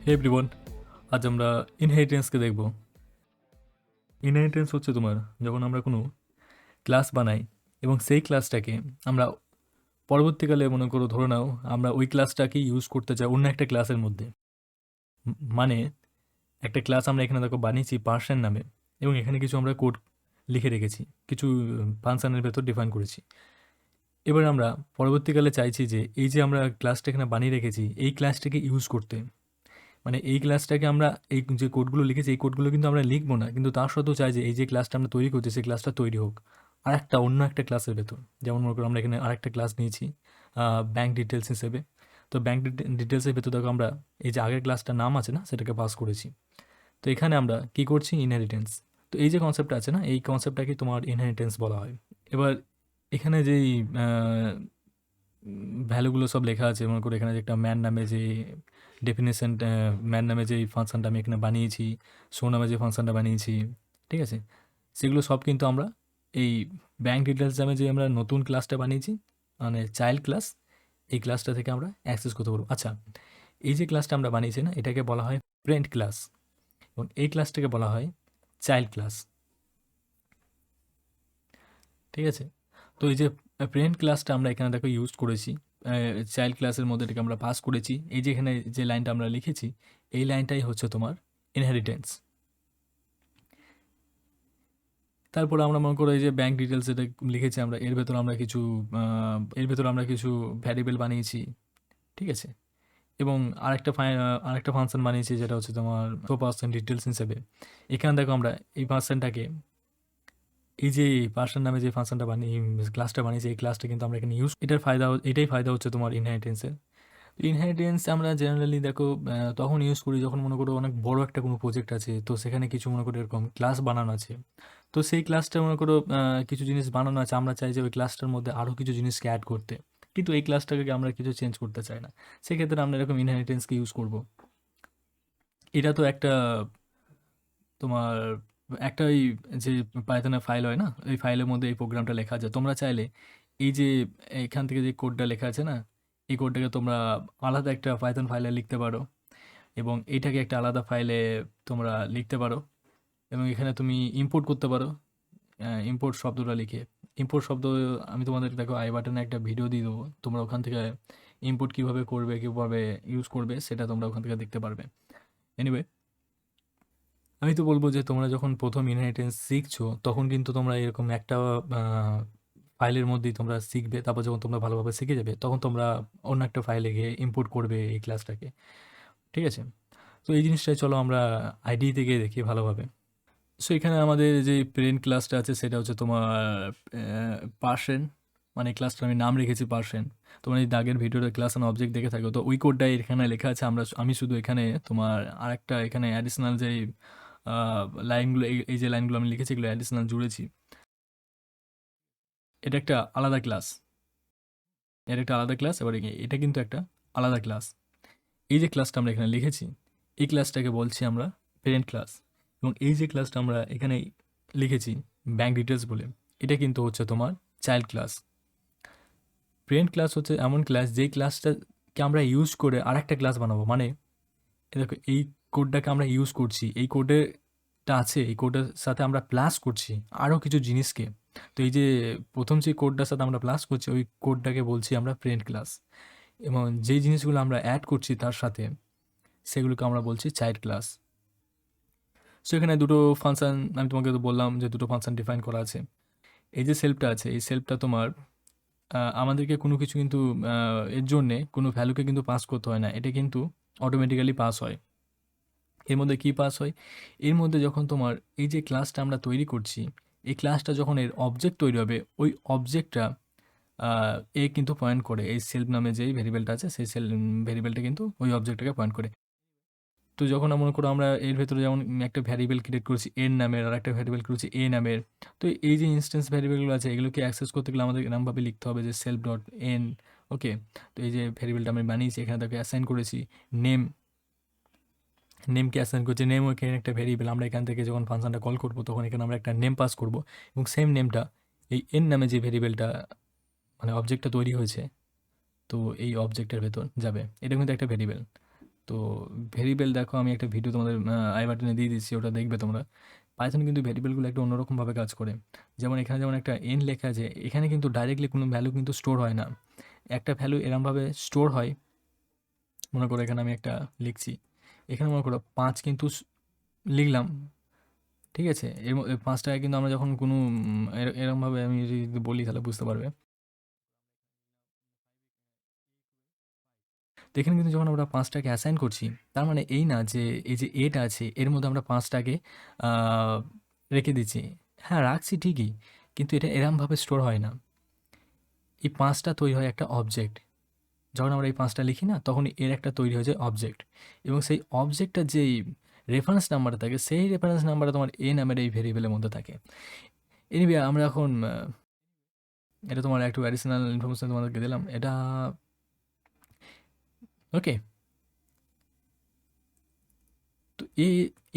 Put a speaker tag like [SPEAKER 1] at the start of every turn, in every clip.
[SPEAKER 1] হে everyone, আজ আমরা ইনহেরিটেন্সকে দেখব। ইনহেরিটেন্স হচ্ছে তোমার যখন আমরা কোনো ক্লাস বানাই এবং সেই ক্লাসটাকে আমরা পরবর্তীকালে মনে করো ধরে নাও আমরা ওই ক্লাসটাকে ইউজ করতে চাই অন্য একটা ক্লাসের মধ্যে। মানে একটা ক্লাস আমরা এখানে দেখো বানিয়েছি পার্সন নামে এবং এখানে কিছু আমরা কোড লিখে রেখেছি, কিছু ফাংশনের ভেতর ডিফাইন করেছি। এবার আমরা পরবর্তীকালে চাইছি যে এই যে আমরা ক্লাসটা এখানে বানিয়ে রেখেছি এই ক্লাসটাকে ইউজ করতে। মানে এই ক্লাসটাকে আমরা এই যে কোডগুলো লিখেছি এই কোডগুলো কিন্তু আমরা লিখবো না, কিন্তু তার সত্ত্বেও চাই যে এই যে ক্লাসটা আমরা তৈরি করছি সেই ক্লাসটা তৈরি হোক আর একটা অন্য একটা ক্লাসের ভেতর। যেমন মনে করো আমরা এখানে আরেকটা ক্লাস নিয়েছি ব্যাঙ্ক ডিটেলস হিসেবে। তো ব্যাঙ্ক ডিটেলসের ভেতর দেখো আমরা এই যে আগের ক্লাসটার নাম আছে না সেটাকে পাস করেছি। তো এখানে আমরা কি করছি, ইনহেরিটেন্স। তো এই যে কনসেপ্টটা আছে না এই কনসেপ্টটাকে তোমার ইনহেরিটেন্স বলা হয়। এবার এখানে যেই ভ্যালুগুলো সব লেখা আছে, মনে করো এখানে যে একটা ম্যান নামে যে ডেফিনেশন, ম্যান নামে যে ফাংশনটা আমি এখানে বানিয়েছি, শো নামে যে ফাংশনটা বানিয়েছি, ঠিক আছে, সেগুলো সব কিন্তু আমরা এই ব্যাঙ্ক ডিটেলস নামে যে আমরা নতুন ক্লাসটা বানিয়েছি মানে চাইল্ড ক্লাস, এই ক্লাসটা থেকে আমরা অ্যাক্সেস করতে পারবো। আচ্ছা, এই যে ক্লাসটা আমরা বানিয়েছি না এটাকে বলা হয় প্রেন্ট ক্লাস এবং এই ক্লাসটাকে বলা হয় চাইল্ড ক্লাস, ঠিক আছে। তো এই যে প্রেন্ট ক্লাসটা আমরা এখানে দেখো ইউজ করেছি চাইল্ড ক্লাসের মধ্যে এটাকে আমরা পাস করেছি। এই যে এখানে যে লাইনটা আমরা লিখেছি এই লাইনটাই হচ্ছে তোমার ইনহেরিটেন্স। তারপর আমরা মনে করো এই যে ব্যাঙ্ক ডিটেলস এটা লিখেছি আমরা, এর ভেতর আমরা কিছু ভ্যারিয়েবল বানিয়েছি, ঠিক আছে। এবং আরেকটা ফাংশন বানিয়েছি যেটা হচ্ছে তোমার পার্সেন্ট ডিটেলস হিসেবে। এখানে দেখো আমরা এই পার্সেন্টটাকে, এই যে পার্সন নামে যে ফাংশনটা বানিয়ে ক্লাসটা বানিয়েছি এই ক্লাসটা কিন্তু আমরা এখানে ইউজ, এটাই ফায়দা হচ্ছে তোমার ইনহেরিটেন্সের। ইনহেরিটেন্স আমরা জেনারেলি দেখো তখন ইউজ করি যখন মনে করো অনেক বড় একটা কোনো প্রজেক্ট আছে, তো সেখানে কিছু মনে করো এরকম ক্লাস বানানো আছে। তো সেই ক্লাসটা মনে করো কিছু জিনিস বানানো আছে, আমরা চাই যে ওই ক্লাসটার মধ্যে আরও কিছু জিনিসকে অ্যাড করতে, কিন্তু এই ক্লাসটাকে আমরা কিছু চেঞ্জ করতে চাই না। সেক্ষেত্রে আমরা এরকম ইনহেরিটেন্সকে ইউজ করব। এটা তো একটা তোমার একটা ওই যে পাইথনের ফাইল হয় না, ওই ফাইলের মধ্যে এই প্রোগ্রামটা লেখা আছে। তোমরা চাইলে এই যে এখান থেকে যে কোডটা লেখা আছে না এই কোডটাকে তোমরা আলাদা একটা পাইথন ফাইলে লিখতে পারো এবং এইটাকে একটা আলাদা ফাইলে তোমরা লিখতে পারো এবং এখানে তুমি ইম্পোর্ট করতে পারো ইম্পোর্ট শব্দটা লিখে। ইম্পোর্ট শব্দ আমি তোমাদের দেখো আই বাটনে একটা ভিডিও দিয়ে দেবো, তোমরা ওখান থেকে ইম্পোর্ট কীভাবে করবে কীভাবে ইউজ করবে সেটা তোমরা ওখান থেকে দেখতে পারবে। এনিওয়ে, আমি তো বলবো যে তোমরা যখন প্রথম ইনহেরিটেন্স শিখছো তখন কিন্তু তোমরা এরকম একটা ফাইলের মধ্যেই তোমরা শিখবে, তারপর যখন তোমরা ভালোভাবে শিখে যাবে তখন তোমরা অন্য একটা ফাইলে গিয়ে ইম্পোর্ট করবে এই ক্লাসটাকে, ঠিক আছে। তো এই জিনিসটাই চলো আমরা আইডি থেকে দেখি ভালোভাবে। সো এখানে আমাদের যে প্রেন্ট ক্লাসটা আছে সেটা হচ্ছে তোমার পার্সেন, মানে ক্লাসটা আমি নাম রেখেছি পার্সেন। তোমরা এই দাগের ভিডিওতে ক্লাস অ্যান্ড অবজেক্ট দেখে থাকো, তো ওই কোডটাই এখানে লেখা আছে। আমি শুধু এখানে তোমার আরেকটা এখানে অ্যাডিশনাল যে লাইনগুলো, এই যে লাইনগুলো আমি লিখেছি এগুলো অ্যাডিশনাল জুড়েছি। এটা একটা আলাদা ক্লাস, এবার এটা কিন্তু একটা আলাদা ক্লাস। এই যে ক্লাসটা আমরা এখানে লিখেছি এই ক্লাসটাকে বলছি আমরা প্যারেন্ট ক্লাস এবং এই যে ক্লাসটা আমরা এখানে লিখেছি ব্যাঙ্ক ডিটেলস বলে এটা কিন্তু হচ্ছে তোমার চাইল্ড ক্লাস। প্যারেন্ট ক্লাস হচ্ছে এমন ক্লাস যেই ক্লাসটাকে আমরা ইউজ করে আরেকটা ক্লাস বানাবো। মানে দেখো এই কোডটাকে আমরা ইউজ করছি, এই কোডেরটা আছে, এই কোডের সাথে আমরা প্লাস করছি আরও কিছু জিনিসকে। তো এই যে প্রথম যে কোডটার সাথে আমরা প্লাস করছি ওই কোডটাকে বলছি আমরা প্যারেন্ট ক্লাস এবং যেই জিনিসগুলো আমরা অ্যাড করছি তার সাথে সেগুলোকে আমরা বলছি চাইল্ড ক্লাস। সো এখানে দুটো ফাংশন আমি তোমাকে তো বললাম যে দুটো ফাংশন ডিফাইন করা আছে। এই যে সেলফটা আছে এই সেলফটা তোমার আমাদেরকে কোনো কিছু কিন্তু এর জন্যে কোনো ভ্যালুকে কিন্তু পাস করতে হয় না, এটা কিন্তু অটোমেটিক্যালি পাস হয়। এর মধ্যে কি পাস হয়, এর মধ্যে যখন তোমার এই যে ক্লাসটা আমরা তৈরি করছি এই ক্লাসটা যখন এর অবজেক্ট তৈরি হবে ওই অবজেক্টটা এ কিন্তু পয়েন্ট করে, এই সেলফ নামে যেই ভেরিয়েবলটা আছে সেই ভেরিয়েবলটা কিন্তু ওই অবজেক্টটাকে পয়েন্ট করে। তো যখন মনে করো আমরা এর ভেতরে যেমন একটা ভ্যারিয়েবল ক্রিয়েট করেছি এন নামের আর একটা ভ্যারিয়েবল করেছি এ নামের, তো এই যে ইনস্ট্যান্স ভ্যারিয়েবলগুলো আছে এগুলোকে অ্যাক্সেস করতে গেলে আমাদের এরকমভাবে লিখতে হবে যে সেলফ ডট এন। ওকে, তো এই যে ভ্যারিয়েবলটা আমি বানিয়েছি এখানে তাকে অ্যাসাইন করেছি নেমকে অ্যাসাইন করছি, নেম এখানে একটা ভ্যারিয়েবল, আমরা এখান থেকে যখন ফাংশনটা কল করবো তখন এখানে আমরা একটা নেম পাস করব এবং সেম নেমটা এই এন নামে যে ভ্যারিয়েবলটা মানে অবজেক্টটা তৈরি হয়েছে তো এই অবজেক্টের ভেতর যাবে, এটা কিন্তু একটা ভ্যারিয়েবল। তো ভেরিয়েবল দেখো আমি একটা ভিডিও তোমাদের আই বাটনে দিয়ে দিচ্ছি, ওটা দেখবে তোমরা। পাইথন কিন্তু ভেরিয়েবলগুলো একটা অন্যরকমভাবে কাজ করে। যেমন এখানে যেমন একটা এন লেখা আছে, এখানে কিন্তু ডাইরেক্টলি কোনো ভ্যালু কিন্তু স্টোর হয় না। একটা ভ্যালু এরমভাবে স্টোর হয়, মনে করো এখানে আমি একটা লিখছি, এখানে মনে করো 5 কিন্তু লিখলাম, ঠিক আছে? এর 5 টাকা কিন্তু আমরা যখন কোনো এরমভাবে আমি যদি বলি তাহলে বুঝতে পারবে। তো এখানে কিন্তু যখন আমরা 5 টাকে অ্যাসাইন করছি, তার মানে এই না যে এই যে এটা আছে এর মধ্যে আমরা 5 টাকে আ রেখে দিচ্ছি। হ্যাঁ, রাখছি ঠিকই, কিন্তু এটা এরমভাবে স্টোর হয় না। এই 5 টা তৈরি হয় একটা অবজেক্ট। যখন আমরা এই 5 টা লিখি না, তখন এর একটা তৈরি হয়ে যায় অবজেক্ট। এবং সেই অবজেক্টটার যেই রেফারেন্স নাম্বারটা থাকে, সেই রেফারেন্স নাম্বারটা তোমার এ নামের এই ভেরিয়েবলের মধ্যে থাকে। এনিওয়ে আমরা এখন এটা তোমার একটু অ্যাডিশনাল ইনফরমেশন তোমাদেরকে দিলাম। এটা ওকে। তো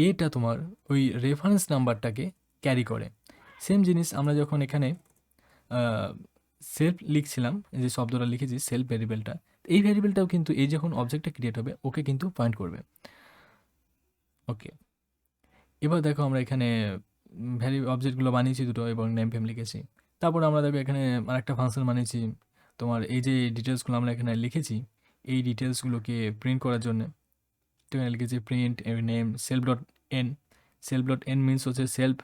[SPEAKER 1] এটা তোমার ওই রেফারেন্স নাম্বারটাকে ক্যারি করে। সেম জিনিস আমরা যখন এখানে সেলফ লিখছিলাম, যে শব্দটা লিখেছি সেলফ ভেরিয়েবলটা, এই ভেরিয়েবলটাও কিন্তু এই যখন অবজেক্টটা ক্রিয়েট হবে ওকে কিন্তু পয়েন্ট করবে। ওকে, এবার দেখো আমরা এখানে অবজেক্টগুলো বানিয়েছি দুটো এবং নেম ফেম লিখেছি। তারপর আমরা দেখো এখানে আরেকটা ফাংশন বানিয়েছি। তোমার এই যে ডিটেলসগুলো আমরা এখানে লিখেছি, এই ডিটেলসগুলোকে প্রিন্ট করার জন্য তো এখানে লিখেছি print name self dot N. Self dot N means হচ্ছে সেলফ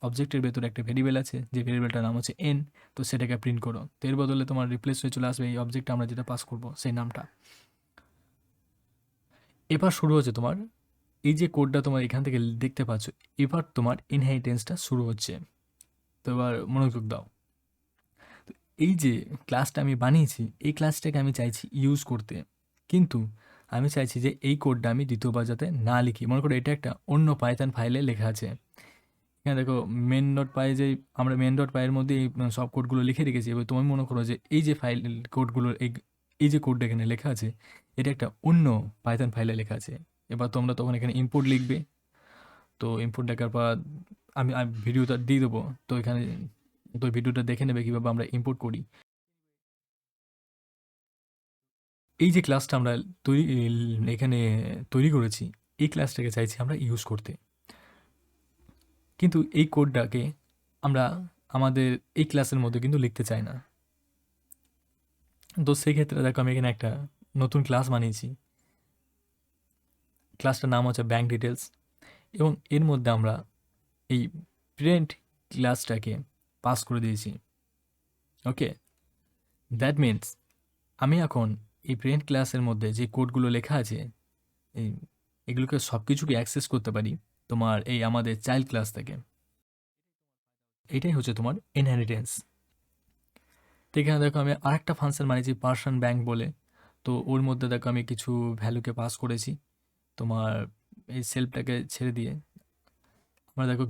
[SPEAKER 1] অবজেক্টের ভেতরে একটা ভেরিয়েবল আছে, যে ভেরিয়েবলটার নাম হচ্ছে এন। তো সেটাকে প্রিন্ট করো। তো এর বদলে তোমার রিপ্লেস হয়ে চলে আসবে এই অবজেক্টটা আমরা যেটা পাস করবো সেই নামটা। এবার শুরু হচ্ছে তোমার এই যে কোডটা তোমার এখান থেকে দেখতে পাচ্ছ, এবার তোমার ইনহেরিটেন্সটা শুরু হচ্ছে। তো এবার মনোযোগ দাও। তো এই যে ক্লাসটা আমি বানিয়েছি, এই ক্লাসটাকে আমি চাইছি ইউজ করতে, কিন্তু আমি চাইছি যে এই কোডটা আমি দ্বিতীয়বার যাতে না লিখি। মনে করো এটা একটা অন্য পাইথন ফাইলে লেখা আছে। এখানে দেখো মেন ডট পাই, যে আমরা মেন ডট পাইয়ের মধ্যে এই সব কোডগুলো লিখে রেখেছি। এবার তুমি মনে করো যে এই যে ফাইল কোডগুলো, এই যে কোডটা এখানে লেখা আছে, এটা একটা অন্য পাইথন ফাইলে লেখা আছে। এবার তোমরা তখন এখানে ইনপুট লিখবে। তো ইনপুট লেখার পর আমি ভিডিওটা দিয়ে দেবো। তো এখানে তো ভিডিওটা দেখে নেবে কীভাবে আমরা ইনপুট করি। এই যে ক্লাসটা আমরা তৈরি এখানে তৈরি করেছি, এই ক্লাসটাকে চাইছি আমরা ইউজ করতে, কিন্তু এই কোডটাকে আমরা আমাদের এই ক্লাসের মধ্যে কিন্তু লিখতে চাই না। তো সেক্ষেত্রে দেখো আমি এখানে একটা নতুন ক্লাস বানিয়েছি। ক্লাসটার নাম হচ্ছে ব্যাঙ্ক ডিটেলস, এবং এর মধ্যে আমরা এই প্রিন্ট ক্লাসটাকে পাস করে দিয়েছি। ওকে, দ্যাট মিনস আমি এখন এই প্রিন্ট ক্লাসের মধ্যে যে কোডগুলো লেখা আছে, এই এগুলোকে সব কিছুকে অ্যাক্সেস করতে পারি তোমার এই আমাদের চাইল্ড ক্লাস থেকে। এটাই হচ্ছে তোমার ইনহেরিটেন্স। তো এখানে দেখো আমি আরেকটা ফাংশন বানিয়েছি পার্সন ব্যাংক বলে। তো ওর মধ্যে দেখো আমি কিছু ভ্যালুকে পাস করেছি তোমার এই সেলফটাকে ছেড়ে দিয়ে। আমরা দেখো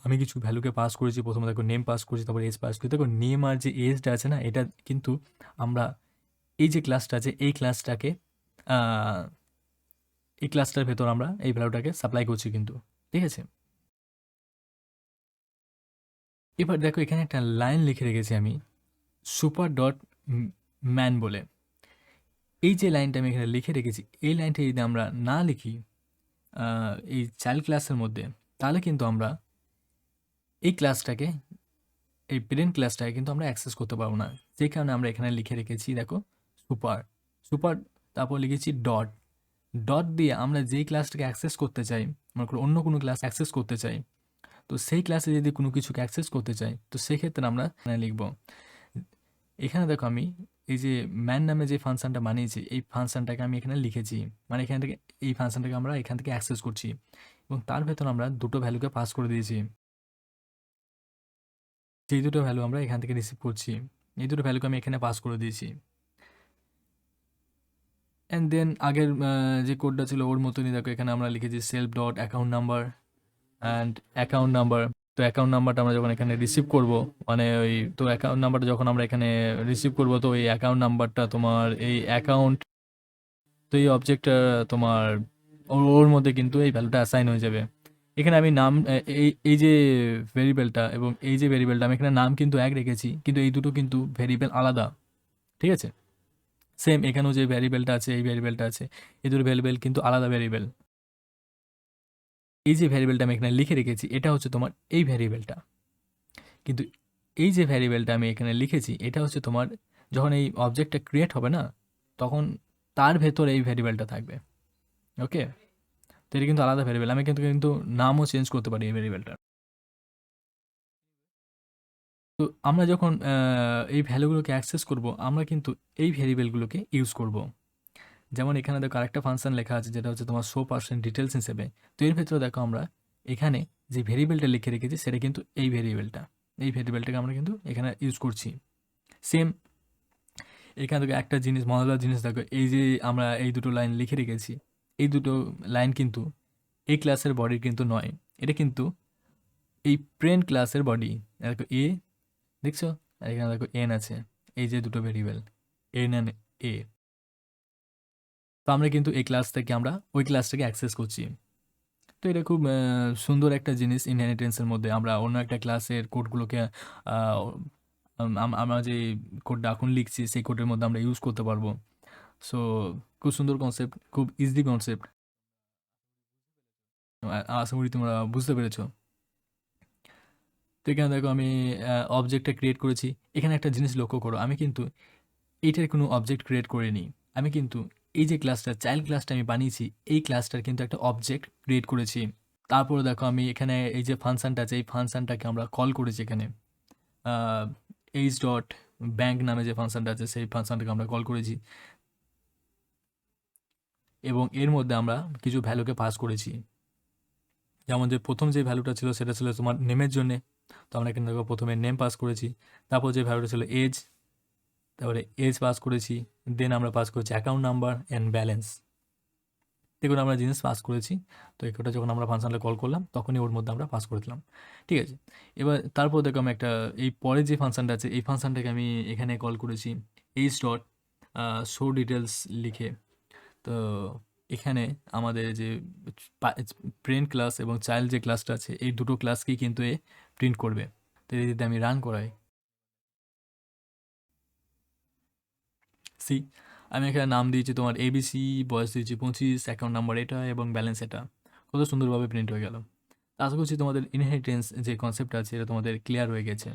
[SPEAKER 1] আমি কিছু ভ্যালুকে পাস করেছি। প্রথমে দেখো নেম পাস করেছি, তারপর এজ পাস করেছি। দেখো নেম আর যে এজটা আছে না, এটা কিন্তু আমরা এই যে ক্লাসটা আছে এই ক্লাসটাকে এই ক্লাসটার ভেতর আমরা এই ভ্যালুটাকে সাপ্লাই করছি কিন্তু, ঠিক আছে? এবার দেখো এখানে একটা লাইন লিখে রেখেছি আমি, সুপার ডট ম্যান বলে। এই যে লাইনটা আমি এখানে লিখে রেখেছি, এই লাইনটা যদি আমরা না লিখি এই চাইল্ড ক্লাসের মধ্যে, তাহলে কিন্তু আমরা এই ক্লাসটাকে, এই প্যারেন্ট ক্লাসটাকে কিন্তু আমরা অ্যাক্সেস করতে পারবো না। যে কারণে আমরা এখানে লিখে রেখেছি দেখো সুপার, সুপার, তারপর লিখেছি ডট। ডট দিয়ে আমরা যেই ক্লাসটাকে অ্যাক্সেস করতে চাই, মনে করো অন্য কোনো ক্লাস অ্যাক্সেস করতে চাই, তো সেই ক্লাসে যদি কোনো কিছুকে অ্যাক্সেস করতে চাই, তো সেক্ষেত্রে আমরা এখানে লিখব। এখানে দেখো আমি এই যে ম্যান নামে যে ফাংশনটা বানিয়েছি, এই ফাংশনটাকে আমি এখানে লিখেছি, মানে এখান থেকে এই ফাংশনটাকে আমরা এখান থেকে অ্যাক্সেস করছি, এবং তার ভেতর আমরা দুটো ভ্যালুকে পাস করে দিয়েছি। যেই দুটো ভ্যালু আমরা এখান থেকে রিসিভ করছি, এই দুটো ভ্যালুকে আমি এখানে পাস করে দিয়েছি। অ্যান্ড দেন আগের যে কোডটা ছিল ওর মতনই দেখো এখানে আমরা লিখেছি self dot account number and account number. তো অ্যাকাউন্ট নাম্বারটা আমরা যখন এখানে রিসিভ করব, মানে ওই তো অ্যাকাউন্ট নাম্বারটা যখন আমরা এখানে রিসিভ করব, তো এই অ্যাকাউন্ট নাম্বারটা তোমার এই অ্যাকাউন্ট, তো এই অবজেক্টটা তোমার ওর মধ্যে কিন্তু এই ভ্যালুটা অ্যাসাইন হয়ে যাবে। এখানে আমি নাম এই যে ভেরিয়েবলটা এবং এই যে ভেরিয়েবলটা আমি এখানে নাম কিন্তু এক রেখেছি, কিন্তু এই দুটো কিন্তু ভেরিয়েবল আলাদা, ঠিক আছে? সেম এখানেও যে ভ্যারিয়েবলটা আছে, এই ভ্যারিয়েবলটা আছে, এই দুটো ভ্যারিয়েবল কিন্তু আলাদা ভ্যারিয়েবল। এই যে ভ্যারিয়েবলটা আমি এখানে লিখে রেখেছি এটা হচ্ছে তোমার এই ভ্যারিয়েবলটা, কিন্তু এই যে ভ্যারিয়েবলটা আমি এখানে লিখেছি এটা হচ্ছে তোমার যখন এই অবজেক্টটা ক্রিয়েট হবে না, তখন তার ভেতরে এই ভ্যারিয়েবলটা থাকবে। ওকে, তো এটা কিন্তু আলাদা ভ্যারিয়েবল, আমি কিন্তু কিন্তু নামও চেঞ্জ করতে পারি এই ভ্যারিয়েবলটা। তো আমরা যখন এই ভ্যালুগুলোকে অ্যাক্সেস করব, আমরা কিন্তু এই ভ্যারিয়েবলগুলোকে ইউজ করব। যেমন এখানে দেখো আরেকটা ফাংশন লেখা আছে যেটা হচ্ছে তোমার শো পার্সেন্ট ডিটেলস হিসেবে। তো এর ভেতরে দেখো আমরা এখানে যে ভেরিয়েবলটা লিখে রেখেছি সেটা কিন্তু এই ভেরিয়েবলটা, এই ভেরিয়েবলটাকে আমরা কিন্তু এখানে ইউজ করছি। সেম এখান থেকে একটা জিনিস, মজাদার জিনিস দেখো, এই যে আমরা এই দুটো লাইন লিখে রেখেছি, এই দুটো লাইন কিন্তু এই ক্লাসের বডির কিন্তু নয়, এটা কিন্তু এই প্রেন ক্লাসের বডি। দেখো এ, দেখছো, আর এখানে দেখো এন আছে, এই যে দুটো ভেরিয়েবল এন এন্ড এ। তো আমরা কিন্তু এই ক্লাস থেকে আমরা ওই ক্লাসটাকে অ্যাক্সেস করছি। তো এটা খুব সুন্দর একটা জিনিস, ইনহেরিটেন্সের মধ্যে আমরা অন্য একটা ক্লাসের কোডগুলোকে আমরা যে কোডটা এখন লিখছি সেই কোডের মধ্যে আমরা ইউজ করতে পারবো। সো খুব সুন্দর কনসেপ্ট, খুব ইজি কনসেপ্ট। আশা করি তোমরা বুঝতে পেরেছো। তো এখানে দেখো আমি অবজেক্টটা ক্রিয়েট করেছি। এখানে একটা জিনিস লক্ষ্য করো, আমি কিন্তু এইটার কোনো অবজেক্ট ক্রিয়েট করিনি, আমি কিন্তু এই যে ক্লাসটা, চাইল্ড ক্লাসটা আমি বানিয়েছি, এই ক্লাসটার কিন্তু একটা অবজেক্ট ক্রিয়েট করেছি। তারপরে দেখো আমি এখানে এই যে ফাংশনটা আছে, এই ফাংশনটাকে আমরা কল করেছি এখানে এইচ ডট ব্যাঙ্ক নামে যে ফাংশনটা আছে সেই ফাংশনটাকে আমরা কল করেছি, এবং এর মধ্যে আমরা কিছু ভ্যালুকে পাস করেছি। যেমন যে প্রথম যে ভ্যালুটা ছিল সেটা ছিল তোমার নেমের জন্যে, তো আমরা এখানে দেখো প্রথমে নেম পাস করেছি। তারপর যে ভ্যালুটা ছিল এজ, তারপরে এজ পাস করেছি। দেন আমরা পাস করেছি অ্যাকাউন্ট নাম্বার অ্যান্ড ব্যালেন্স। এগুলো আমরা জিনিস পাস করেছি। তো এটা যখন আমরা ফাংশনটা কল করলাম তখনই ওর মধ্যে আমরা পাস করে দিলাম। ঠিক আছে, এবার তারপর দেখো আমি একটা এই পরের যে ফাংশনটা আছে এই ফাংশনটাকে আমি এখানে কল করেছি এইচ ডট শো ডিটেলস লিখে। তো এখানে আমাদের যে প্রিন্ট ক্লাস এবং চাইল্ড যে ক্লাসটা আছে এই দুটো ক্লাসকেই কিন্তু এ প্রিন্ট করবে। তো এই যদি আমি রান করাই, সি আমি এখানে নাম দিয়েছি তোমার এবিসি, বয়স দিয়েছি 25, অ্যাকাউন্ট নাম্বার এটা এবং ব্যালেন্স এটা। কত সুন্দরভাবে প্রিন্ট হয়ে গেল। আশা করছি তোমাদের ইনহেরিটেন্স যে কনসেপ্ট আছে এটা তোমাদের ক্লিয়ার হয়ে গেছে।